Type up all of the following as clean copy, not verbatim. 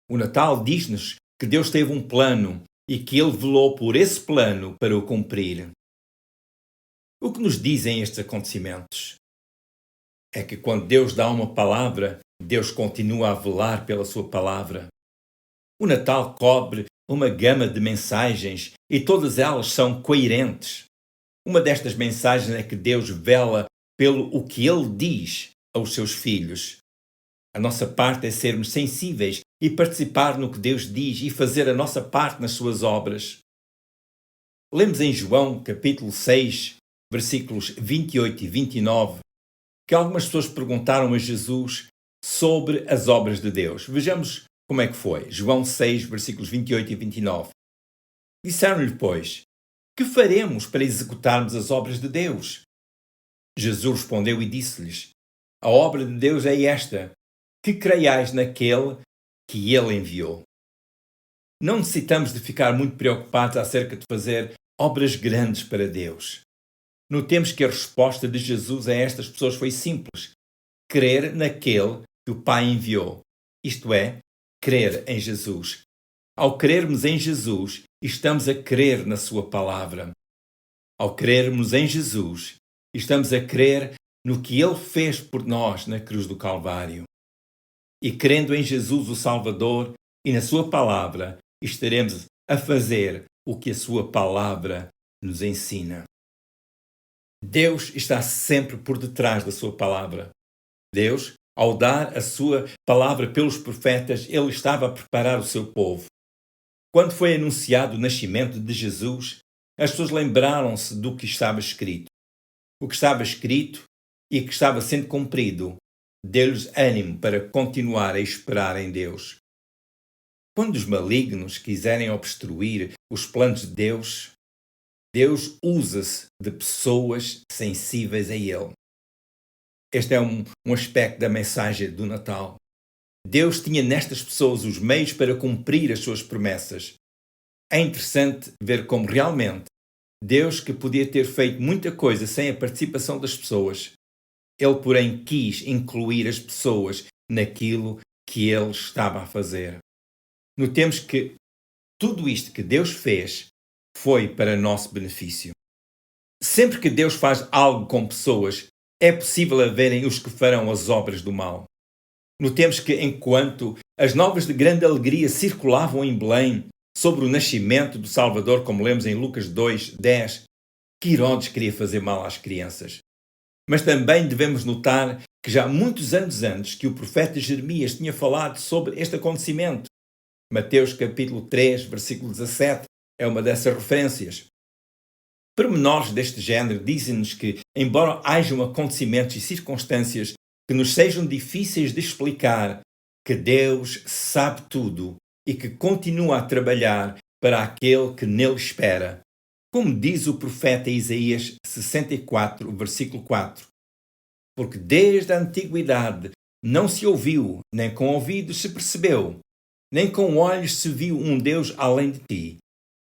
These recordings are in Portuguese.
O Natal diz-nos que Deus teve um plano e que Ele velou por esse plano para o cumprir. O que nos dizem estes acontecimentos? É que quando Deus dá uma palavra, Deus continua a velar pela sua palavra. O Natal cobre uma gama de mensagens e todas elas são coerentes. Uma destas mensagens é que Deus vela pelo o que Ele diz aos seus filhos. A nossa parte é sermos sensíveis e participar no que Deus diz e fazer a nossa parte nas suas obras. Lemos em João, capítulo 6, versículos 28 e 29, que algumas pessoas perguntaram a Jesus sobre as obras de Deus. Vejamos como é que foi. João 6, versículos 28 e 29. Disseram-lhe, pois, que faremos para executarmos as obras de Deus? Jesus respondeu e disse-lhes, a obra de Deus é esta, que creiais naquele que Ele enviou. Não necessitamos de ficar muito preocupados acerca de fazer obras grandes para Deus. Notemos que a resposta de Jesus a estas pessoas foi simples. Crer naquele que o Pai enviou. Isto é, crer em Jesus. Ao crermos em Jesus, estamos a crer na sua palavra. Ao crermos em Jesus, estamos a crer no que Ele fez por nós na cruz do Calvário. E crendo em Jesus, o Salvador, e na sua palavra, estaremos a fazer o que a sua palavra nos ensina. Deus está sempre por detrás da sua palavra. Deus, ao dar a sua palavra pelos profetas, Ele estava a preparar o seu povo. Quando foi anunciado o nascimento de Jesus, as pessoas lembraram-se do que estava escrito. O que estava escrito e que estava sendo cumprido deu-lhes ânimo para continuar a esperar em Deus. Quando os malignos quiserem obstruir os planos de Deus, Deus usa-se de pessoas sensíveis a Ele. Este é um aspecto da mensagem do Natal. Deus tinha nestas pessoas os meios para cumprir as suas promessas. É interessante ver como realmente Deus, que podia ter feito muita coisa sem a participação das pessoas, Ele, porém, quis incluir as pessoas naquilo que Ele estava a fazer. Notemos que tudo isto que Deus fez foi para nosso benefício. Sempre que Deus faz algo com pessoas, é possível haverem os que farão as obras do mal. Notemos que enquanto as novas de grande alegria circulavam em Belém sobre o nascimento do Salvador, como lemos em Lucas 2, 10, que Herodes queria fazer mal às crianças. Mas também devemos notar que já muitos anos antes que o profeta Jeremias tinha falado sobre este acontecimento. Mateus capítulo 3, versículo 17, é uma dessas referências. Pormenores deste género dizem-nos que, embora hajam acontecimentos e circunstâncias que nos sejam difíceis de explicar, que Deus sabe tudo e que continua a trabalhar para aquele que nele espera. Como diz o profeta Isaías 64, versículo 4. Porque desde a antiguidade não se ouviu, nem com ouvidos se percebeu, nem com olhos se viu um Deus além de ti,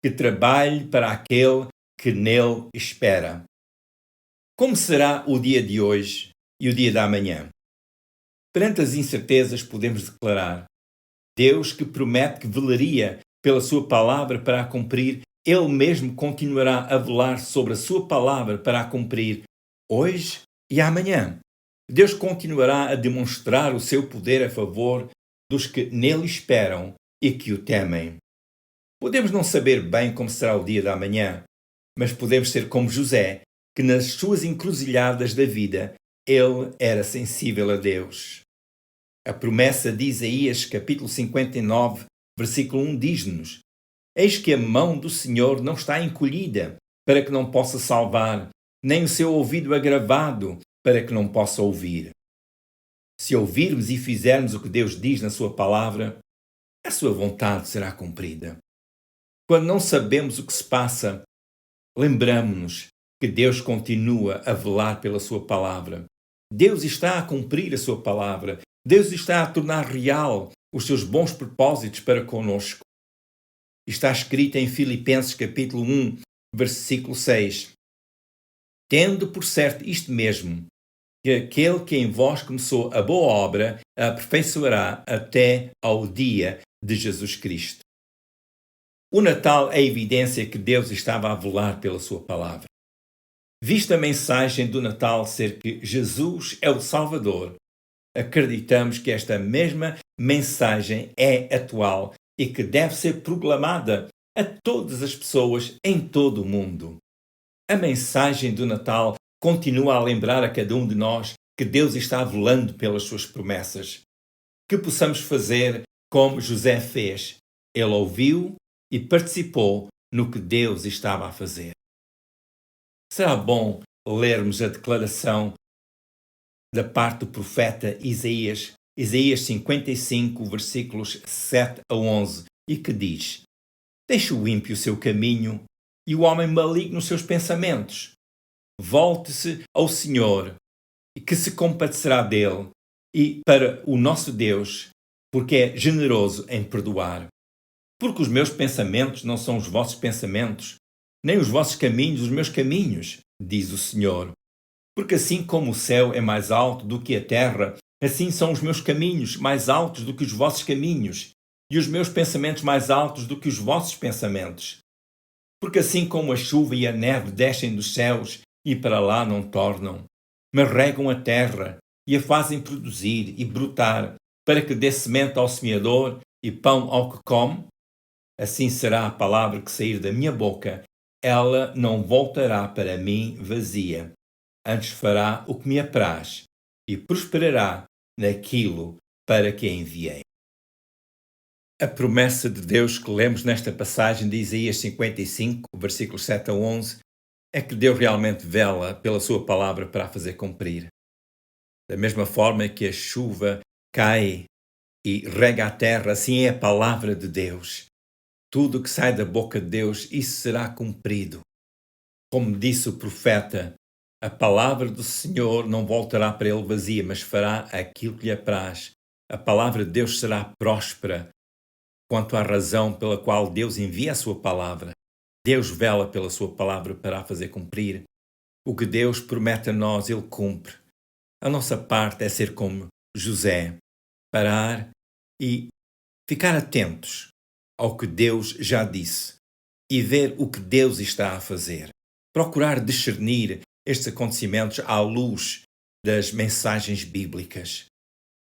que trabalhe para aquele que nele espera. Como será o dia de hoje e o dia da amanhã? Perante as incertezas podemos declarar: Deus, que promete que velaria pela sua palavra para a cumprir, Ele mesmo continuará a velar sobre a sua palavra para a cumprir hoje e amanhã. Deus continuará a demonstrar o seu poder a favor dos que nele esperam e que o temem. Podemos não saber bem como será o dia da manhã, mas podemos ser como José, que nas suas encruzilhadas da vida, ele era sensível a Deus. A promessa de Isaías, capítulo 59, versículo 1, diz-nos: Eis que a mão do Senhor não está encolhida, para que não possa salvar, nem o seu ouvido agravado, para que não possa ouvir. Se ouvirmos e fizermos o que Deus diz na sua palavra, a sua vontade será cumprida. Quando não sabemos o que se passa, lembramo-nos que Deus continua a velar pela sua palavra. Deus está a cumprir a sua palavra. Deus está a tornar real os seus bons propósitos para conosco. Está escrito em Filipenses capítulo 1, versículo 6. Tendo por certo isto mesmo, que aquele que em vós começou a boa obra a aperfeiçoará até ao dia de Jesus Cristo. O Natal é a evidência que Deus estava a velar pela sua palavra. Vista a mensagem do Natal ser que Jesus é o Salvador, acreditamos que esta mesma mensagem é atual e que deve ser proclamada a todas as pessoas em todo o mundo. A mensagem do Natal continua a lembrar a cada um de nós que Deus está velando pelas suas promessas. Que possamos fazer como José fez. Ele ouviu e participou no que Deus estava a fazer. Será bom lermos a declaração da parte do profeta Isaías 55, versículos 7 a 11, e que diz: Deixe o ímpio o seu caminho e o homem maligno os seus pensamentos. Volte-se ao Senhor, e que se compadecerá dele, e para o nosso Deus, porque é generoso em perdoar. Porque os meus pensamentos não são os vossos pensamentos, nem os vossos caminhos os meus caminhos, diz o Senhor. Porque assim como o céu é mais alto do que a terra, assim são os meus caminhos mais altos do que os vossos caminhos, e os meus pensamentos mais altos do que os vossos pensamentos. Porque assim como a chuva e a neve descem dos céus e para lá não tornam, mas regam a terra e a fazem produzir e brotar, para que dê semente ao semeador e pão ao que come, assim será a palavra que sair da minha boca, ela não voltará para mim vazia. Antes fará o que me apraz e prosperará naquilo para que a enviei. A promessa de Deus que lemos nesta passagem de Isaías 55, versículos 7 a 11, é que Deus realmente vela pela sua palavra para a fazer cumprir. Da mesma forma que a chuva cai e rega a terra, assim é a palavra de Deus. Tudo que sai da boca de Deus, isso será cumprido. Como disse o profeta, a palavra do Senhor não voltará para ele vazia, mas fará aquilo que lhe apraz. A palavra de Deus será próspera quanto à razão pela qual Deus envia a sua palavra. Deus vela pela sua palavra para a fazer cumprir. O que Deus promete a nós, Ele cumpre. A nossa parte é ser como José, parar e ficar atentos ao que Deus já disse e ver o que Deus está a fazer. Procurar discernir estes acontecimentos à luz das mensagens bíblicas.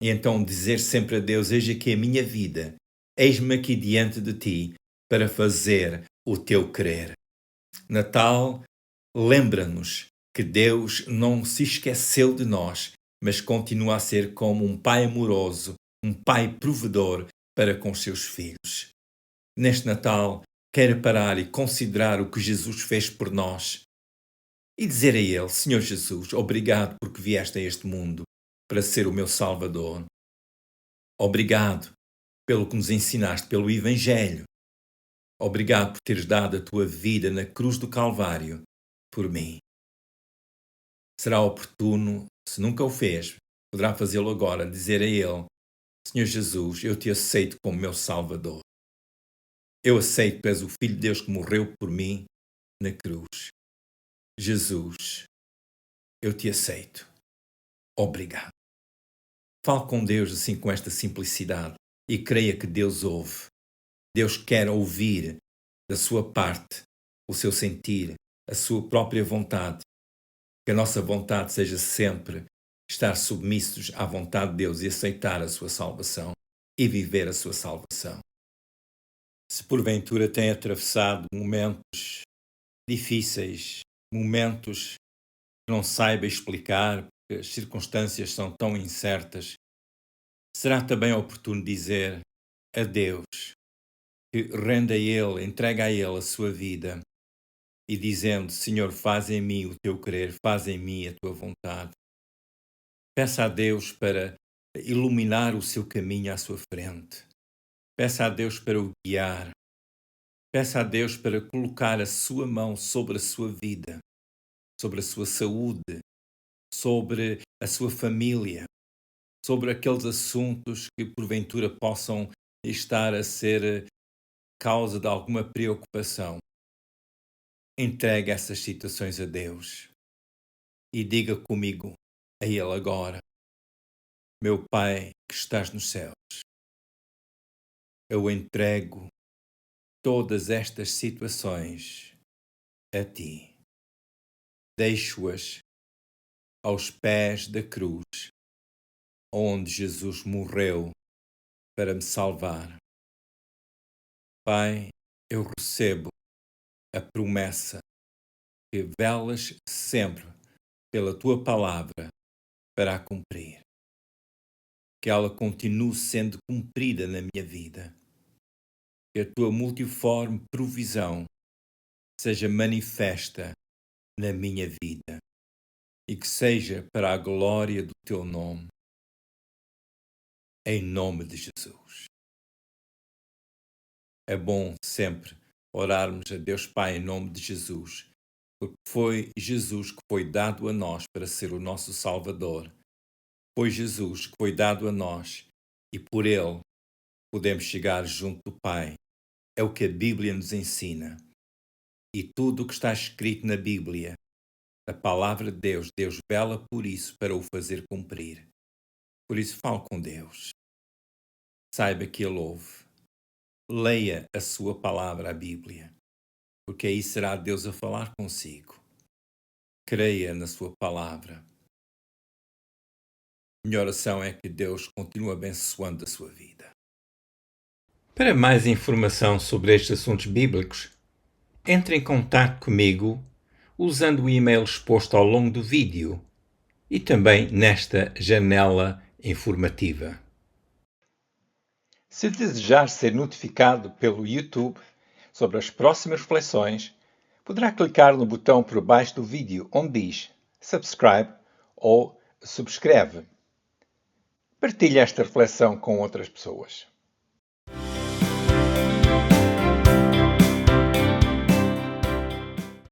E então dizer sempre a Deus: eis aqui a minha vida, eis-me aqui diante de ti para fazer o teu querer. Natal lembra-nos que Deus não se esqueceu de nós, mas continua a ser como um pai amoroso, um pai provedor para com os seus filhos. Neste Natal, quero parar e considerar o que Jesus fez por nós e dizer a Ele: Senhor Jesus, obrigado porque vieste a este mundo para ser o meu Salvador. Obrigado pelo que nos ensinaste, pelo Evangelho. Obrigado por teres dado a tua vida na cruz do Calvário por mim. Será oportuno, se nunca o fez, poderá fazê-lo agora, dizer a Ele: Senhor Jesus, eu te aceito como meu Salvador. Eu aceito que tu és o Filho de Deus que morreu por mim na cruz. Jesus, eu te aceito. Obrigado. Fale com Deus assim com esta simplicidade e creia que Deus ouve. Deus quer ouvir da sua parte o seu sentir, a sua própria vontade. Que a nossa vontade seja sempre estar submissos à vontade de Deus e aceitar a sua salvação e viver a sua salvação. Se porventura tem atravessado momentos difíceis, momentos que não saiba explicar, porque as circunstâncias são tão incertas, será também oportuno dizer a Deus que renda a Ele, entrega a Ele a sua vida e dizendo: Senhor, faz em mim o teu querer, faz em mim a tua vontade. Peça a Deus para iluminar o seu caminho à sua frente. Peça a Deus para o guiar. Peça a Deus para colocar a sua mão sobre a sua vida, sobre a sua saúde, sobre a sua família, sobre aqueles assuntos que porventura possam estar a ser causa de alguma preocupação. Entregue essas situações a Deus e diga comigo a Ele agora: Meu Pai que estás nos céus, eu entrego todas estas situações a ti. Deixo-as aos pés da cruz, onde Jesus morreu para me salvar. Pai, eu recebo a promessa que velas sempre pela tua palavra para a cumprir. Que ela continue sendo cumprida na minha vida. Que a tua multiforme provisão seja manifesta na minha vida e que seja para a glória do teu nome. Em nome de Jesus. É bom sempre orarmos a Deus Pai em nome de Jesus, porque foi Jesus que foi dado a nós para ser o nosso Salvador. Foi Jesus que foi dado a nós e por Ele podemos chegar junto do Pai. É o que a Bíblia nos ensina. E tudo o que está escrito na Bíblia, a palavra de Deus, Deus vela por isso para o fazer cumprir. Por isso fale com Deus. Saiba que Ele ouve. Leia a sua palavra, a Bíblia, porque aí será Deus a falar consigo. Creia na sua palavra. Minha oração é que Deus continue abençoando a sua vida. Para mais informação sobre estes assuntos bíblicos, entre em contato comigo usando o e-mail exposto ao longo do vídeo e também nesta janela informativa. Se desejar ser notificado pelo YouTube sobre as próximas reflexões, poderá clicar no botão por baixo do vídeo onde diz Subscribe ou Subscreve. Partilhe esta reflexão com outras pessoas.